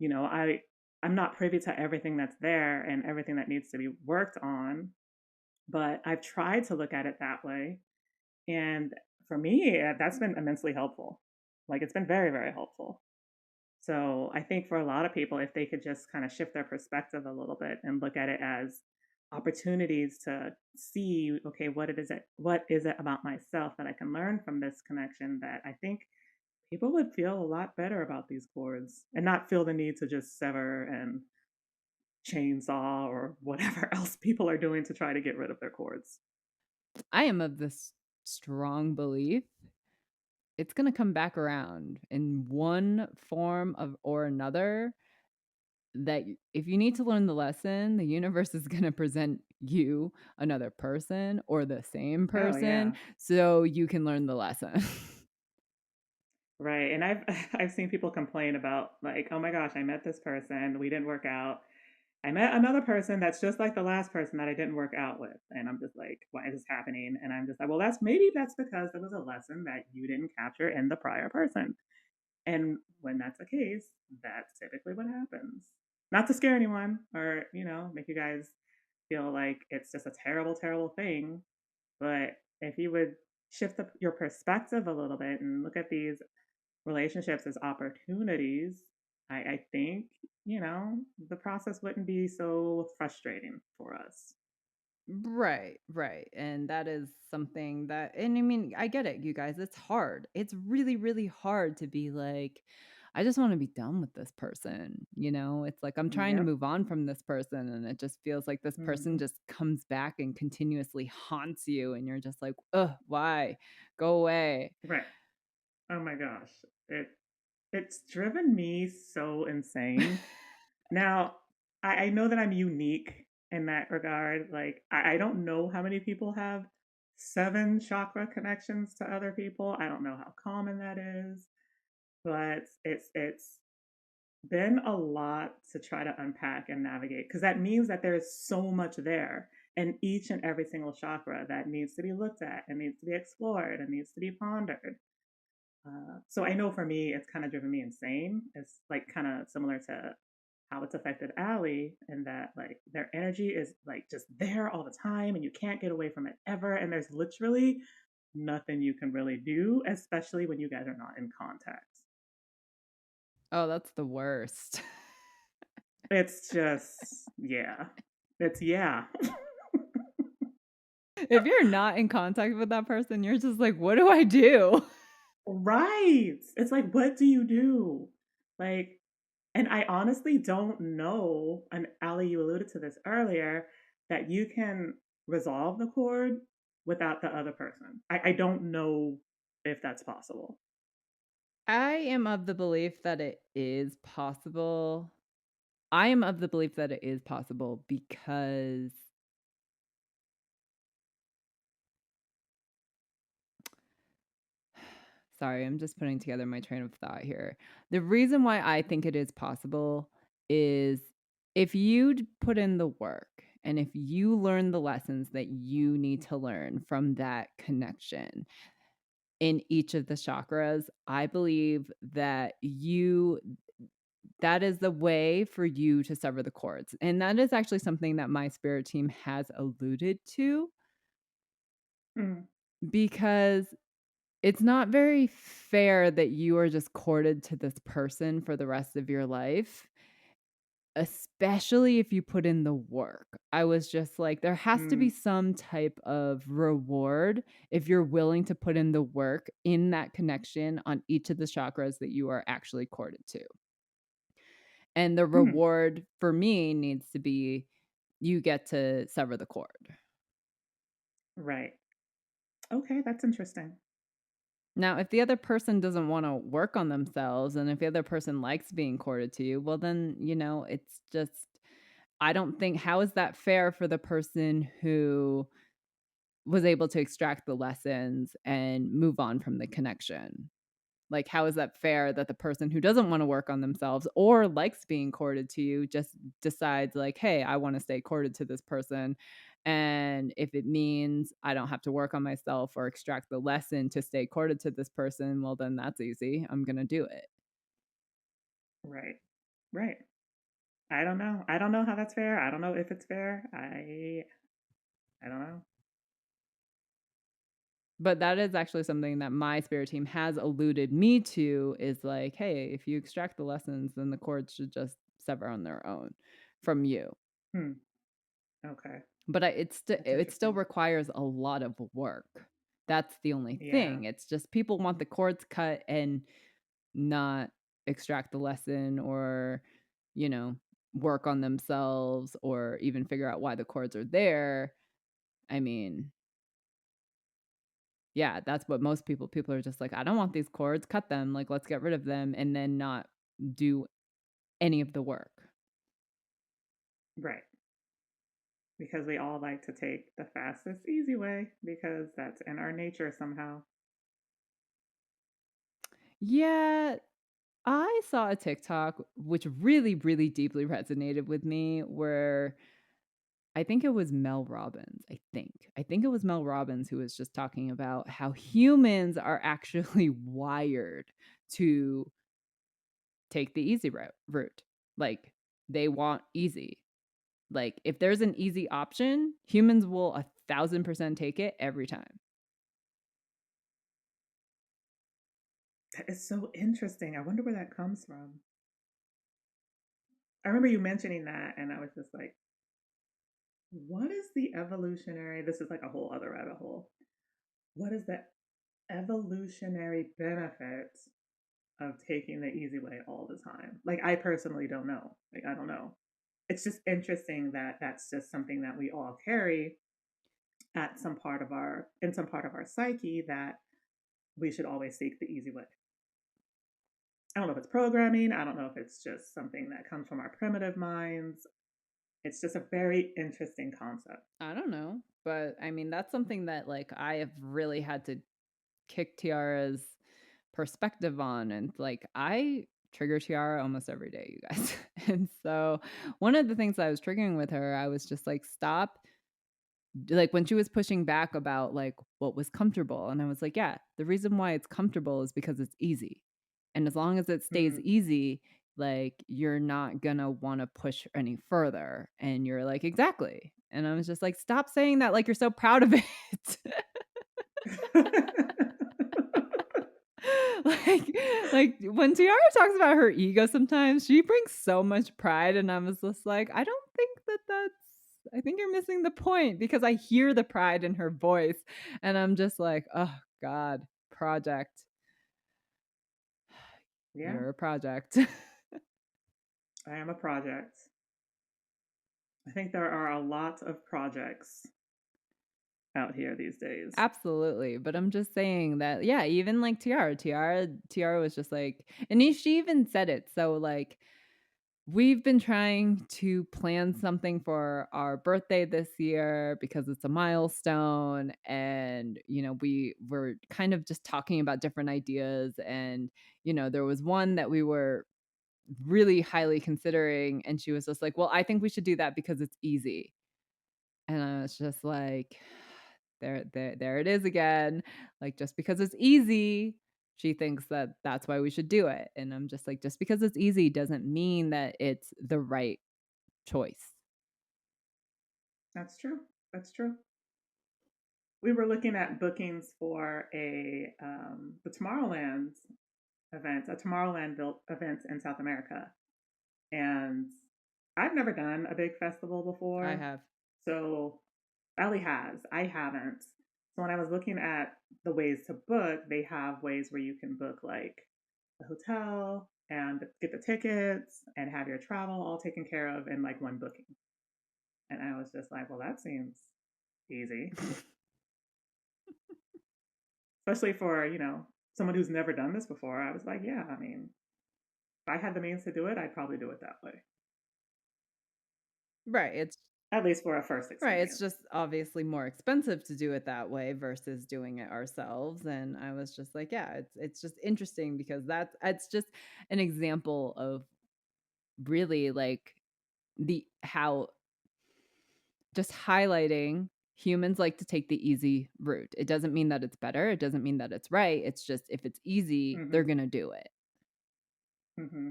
I'm not privy to everything that's there and everything that needs to be worked on, but I've tried to look at it that way. And for me, that's been immensely helpful. Like it's been very, very helpful. So I think for a lot of people, if they could just kind of shift their perspective a little bit and look at it as opportunities to see, okay, what is it about myself that I can learn from this connection, that I think people would feel a lot better about these chords and not feel the need to just sever and chainsaw or whatever else people are doing to try to get rid of their chords. I am of this strong belief it's gonna come back around in one form of or another, that if you need to learn the lesson, the universe is gonna present you another person or the same Oh person yeah. so you can learn the lesson. Right, and I've I've seen people complain about like, "Oh my gosh, I met this person, we didn't work out. I met another person that's just like the last person that I didn't work out with." And I'm just like, "Why is this happening?" And I'm just like, "Well, that's because there was a lesson that you didn't capture in the prior person." And when that's the case, that's typically what happens. Not to scare anyone or, make you guys feel like it's just a terrible, terrible thing, but if you would shift your perspective a little bit and look at these relationships as opportunities, I think, the process wouldn't be so frustrating for us. Right, right, and that is something that and I mean, I get it, you guys, it's hard. It's really, really hard to be like, "I just wanna be done with this person," you know? It's like, I'm trying to Yep. move on from this person, and it just feels like this person Hmm. just comes back and continuously haunts you, and you're just like, "Ugh, why? Go away." Right. Oh my gosh. It's driven me so insane. Now, I know that I'm unique in that regard. Like, I don't know how many people have 7 chakra connections to other people. I don't know how common that is, but it's been a lot to try to unpack and navigate because that means that there is so much there in each and every single chakra that needs to be looked at and needs to be explored and needs to be pondered. So I know for me, it's kind of driven me insane. It's like kind of similar to how it's affected Ali, and that like their energy is like just there all the time and you can't get away from it ever. And there's literally nothing you can really do, especially when you guys are not in contact. Oh, that's the worst. It's just, yeah. It's, yeah. If you're not in contact with that person, you're just like, "What do I do?" Right. It's like, what do you do? Like, and I honestly don't know, and Ali, you alluded to this earlier, that you can resolve the chord without the other person. I don't know if that's possible. I am of the belief that it is possible. I am of the belief that it is possible because Sorry, I'm just putting together my train of thought here. The reason why I think it is possible is if you'd put in the work and if you learn the lessons that you need to learn from that connection in each of the chakras, I believe that is the way for you to sever the cords. And that is actually something that my spirit team has alluded to Mm, because it's not very fair that you are just corded to this person for the rest of your life, especially if you put in the work. I was just like, there has to be mm, some type of reward if you're willing to put in the work in that connection on each of the chakras that you are actually corded to. And the mm. reward for me needs to be you get to sever the cord. Right. Okay, that's interesting. Now, if the other person doesn't wanna work on themselves and if the other person likes being courted to you, well, then, it's just I don't think how is that fair for the person who was able to extract the lessons and move on from the connection? Like, how is that fair that the person who doesn't wanna work on themselves or likes being courted to you just decides like, "Hey, I wanna stay courted to this person, and if it means I don't have to work on myself or extract the lesson to stay courted to this person, well, then that's easy. I'm gonna do it." Right. Right. I don't know. I don't know how that's fair. I don't know if it's fair. I don't know. But that is actually something that my spirit team has alluded me to is like, "Hey, if you extract the lessons, then the cords should just sever on their own from you." Hmm. Okay. But That's it still interesting. requires a lot of work. That's the only Yeah. thing. It's just people want the cords cut and not extract the lesson or, you know, work on themselves or even figure out why the cords are there. I mean, yeah, that's what most people are just like, "I don't want these cords, cut them, like, let's get rid of them," and then not do any of the work. Right. Because we all like to take the fastest, easy way because that's in our nature somehow. Yeah, I saw a TikTok which really, really deeply resonated with me where I think it was Mel Robbins, I think. I think it was Mel Robbins who was just talking about how humans are actually wired to take the easy route. Like, they want easy. Like, if there's an easy option, humans will 1,000% take it every time. That is so interesting. I wonder where that comes from. I remember you mentioning that, and I was just like, what is the evolutionary? This is like a whole other rabbit hole. What is the evolutionary benefit of taking the easy way all the time? Like, I personally don't know. Like, I don't know. It's just interesting that that's just something that we all carry at some part of our in some part of our psyche that we should always seek the easy way. I don't know if it's programming. I don't know if it's just something that comes from our primitive minds. It's just a very interesting concept. I don't know, but I mean, that's something that, like, I have really had to kick Tiara's perspective on, and, like, I trigger Tiara almost every day, you guys. And so, one of the things I was triggering with her, I was just like, "Stop," like, when she was pushing back about, like, what was comfortable, and I was like, "Yeah, the reason why it's comfortable is because it's easy, and as long as it stays Mm. easy, like, you're not gonna wanna push any further," and you're like, "Exactly," and I was just like, "Stop saying that like you're so proud of it." Like when Tiara talks about her ego sometimes, she brings so much pride, and I was just like, "I don't think that that's I think you're missing the point," because I hear the pride in her voice, and I'm just like, "Oh god, project. Yeah, You're a project." I am a project. I think there are a lot of projects out here these days. Absolutely, but I'm just saying that, yeah, even like Tiara was just like and she even said it, so, like, We've been trying to plan something for our birthday this year because it's a milestone, and, we were kind of just talking about different ideas, and, there was one that we were really highly considering, and she was just like, "Well, I think we should do that because it's easy." And I was just like, there it is again. Like, just because it's easy, she thinks that that's why we should do it. And I'm just like, just because it's easy doesn't mean that it's the right choice. That's true. That's true. We were looking at bookings for the Tomorrowland event, a Tomorrowland built event in South America, and I've never done a big festival I before, have. so Ali has. I haven't. So when I was looking at the ways to book, they have ways where you can book like the hotel and get the tickets and have your travel all taken care of in like one booking. And I was just like, well, that seems easy, especially for, someone who's never done this before. I was like, yeah, I mean, if I had the means to do it, I'd probably do it that way, Right. It's at least for a first right. It's experience. just obviously more expensive to do it that way versus doing it ourselves. And I was just like, yeah, it's just interesting because it's just an example of really like the how just highlighting humans like to take the easy route. It doesn't mean that it's better, it doesn't mean that it's right, it's just if it's easy, they're Hmm. gonna do it. Hmm.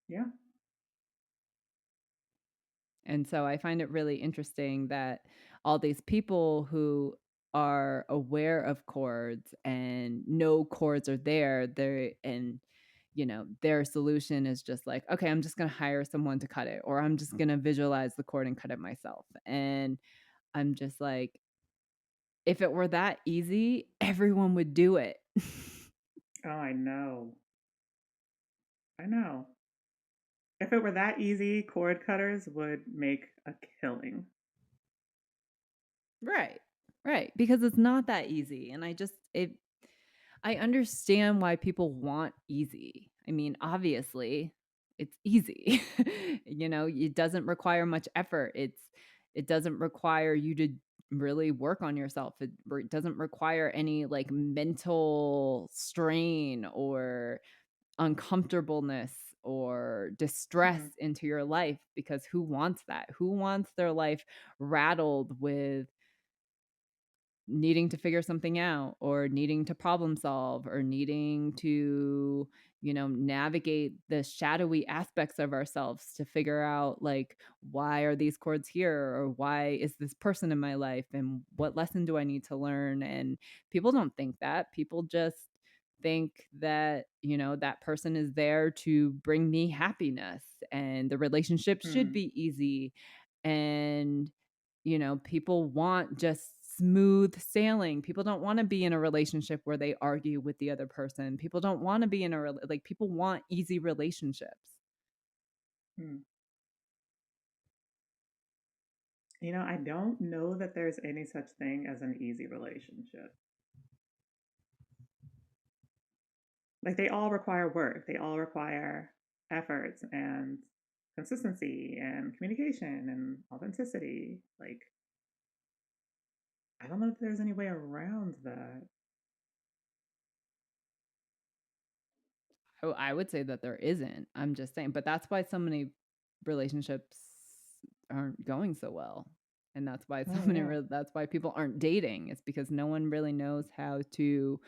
Yeah. And so I find it really interesting that all these people who are aware of chords and know chords are there, their solution is just like, okay, I'm just gonna hire someone to cut it, or I'm just gonna visualize the chord and cut it myself. And I'm just like, if it were that easy, everyone would do it. Oh, I know. I know. If it were that easy, cord cutters would make a killing. Right. Right, because it's not that easy, and I understand why people want easy. I mean, obviously, it's easy. It doesn't require much effort. It doesn't require you to really work on yourself. It doesn't require any, like, mental strain or uncomfortableness or distress Hmm. into your life, because who wants that? Who wants their life rattled with needing to figure something out or needing to problem solve or needing to, navigate the shadowy aspects of ourselves to figure out, like, why are these chords here, or why is this person in my life, and what lesson do I need to learn? And people don't think that. People just think that, that person is there to bring me happiness and the relationship should Hmm. be easy. And people want just smooth sailing. People don't wanna be in a relationship where they argue with the other person. People don't wanna be in a rela like, people want easy relationships. Hmm. I don't know that there's any such thing as an easy relationship. Like they all require work, they all require efforts and consistency and communication and authenticity. Like, I don't know if there's any way around that. Oh, I would say that there isn't. I'm just saying, but that's why so many relationships aren't going so well, and Oh, yeah. that's why people aren't dating. It's because no one really knows how to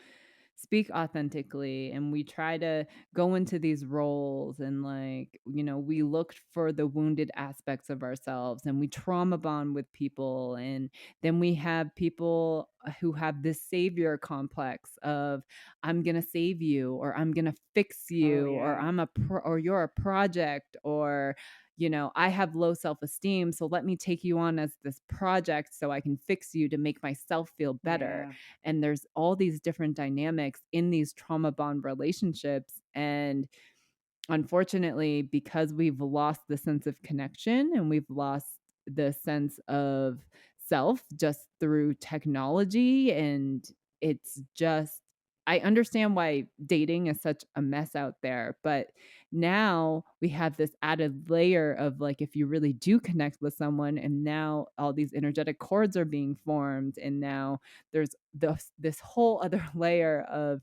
speak authentically, and we try to go into these roles, and, like, we looked for the wounded aspects of ourselves, and we trauma bond with people. And then we have people who have this savior complex of, I'm going to save you, or I'm going to fix Oh, you, or yeah. or you're a project, or I have low self-esteem, so let me take you on as this project so I can fix you to make myself feel better. Yeah. And there's all these different dynamics in these trauma bond relationships. And unfortunately, because we've lost the sense of connection and we've lost the sense of self just through technology, and it's just, I understand why dating is such a mess out there, but now we have this added layer of like if you really do connect with someone, and now all these energetic cords are being formed, and now there's this whole other layer of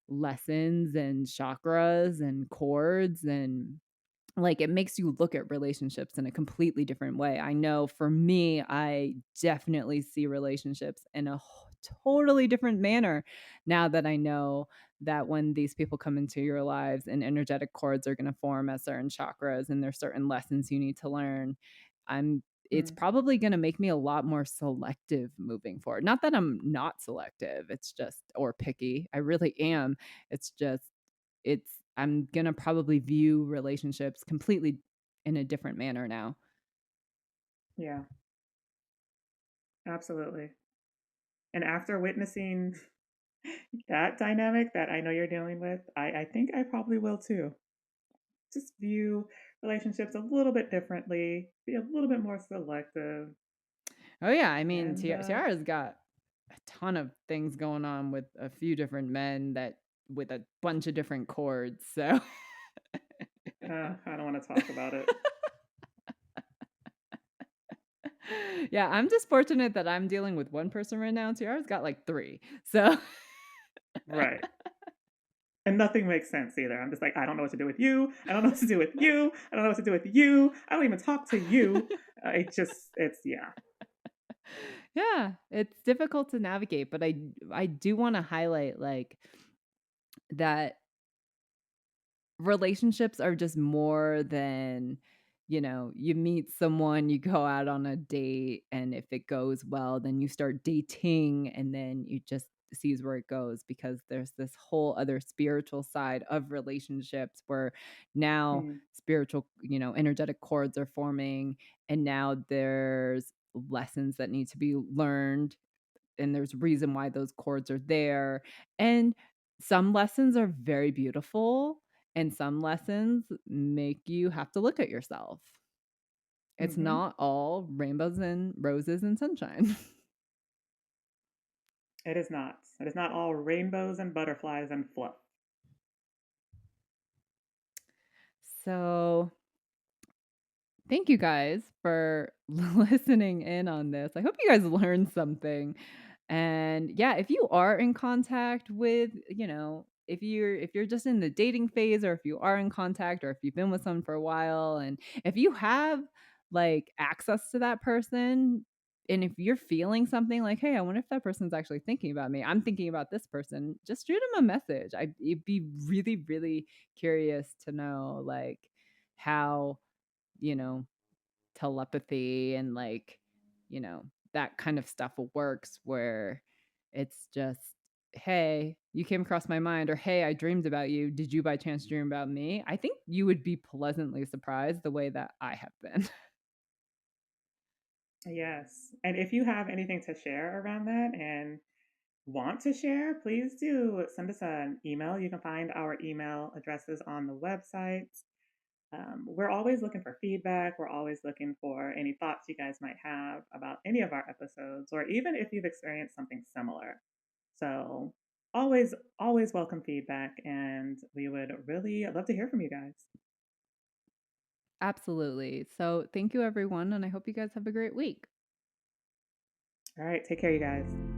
lessons and chakras and chords, and like it makes you look at relationships in a completely different way. I know for me, I definitely see relationships in a totally different manner now that I know that when these people come into your lives and energetic cords are going to form at certain chakras and there's certain lessons you need to learn. I'm It's Mm, probably going to make me a lot more selective moving forward. Not that I'm not selective, it's just or picky. I really am. It's just it's I'm gonna probably view relationships completely in a different manner now. yeah, absolutely. And after witnessing that dynamic that I know you're dealing with, I think I probably will too. Just view relationships a little bit differently, be a little bit more selective, Oh, yeah, I mean, and Tiara's got a ton of things going on with a few different men that with a bunch of different chords, so I don't want to talk about it. yeah, I'm just fortunate that I'm dealing with one person right now. Tiara's got, like, 3, so Right. And nothing makes sense either. I'm just like, I don't know what to do with you. I don't know what to do with you. I don't know what to do with you. I don't even talk to you. Yeah. yeah, it's difficult to navigate, but I do wanna highlight, like, that relationships are just more than, you meet someone, you go out on a date, and if it goes well, then you start dating, and then you just sees where it goes because there's this whole other spiritual side of relationships where now Mm, spiritual, energetic cords are forming, and now there's lessons that need to be learned, and there's reason why those chords are there. And some lessons are very beautiful, and some lessons make you have to look at yourself. It's hmm. not all rainbows and roses and sunshine. It is not. It is not all rainbows and butterflies and fluff. So, thank you guys for listening in on this. I hope you guys learned something. And yeah, if you are in contact with, if you're just in the dating phase, or if you are in contact, or if you've been with someone for a while, and if you have like access to that person, and if you're feeling something like, hey, I wonder if that person's actually thinking about me. I'm thinking about this person. Just shoot them a message. I'd be really, really curious to know like how, you know, telepathy and like, that kind of stuff works where it's just, hey, you came across my mind, or hey, I dreamed about you. Did you by chance dream about me? I think you would be pleasantly surprised the way that I have been. Yes. And if you have anything to share around that and want to share, please do send us an email. You can find our email addresses on the website. We're always looking for feedback. We're always looking for any thoughts you guys might have about any of our episodes, or even if you've experienced something similar. So, always welcome feedback, and we would really love to hear from you guys. Absolutely. So thank you everyone, and I hope you guys have a great week. All right, take care, you guys.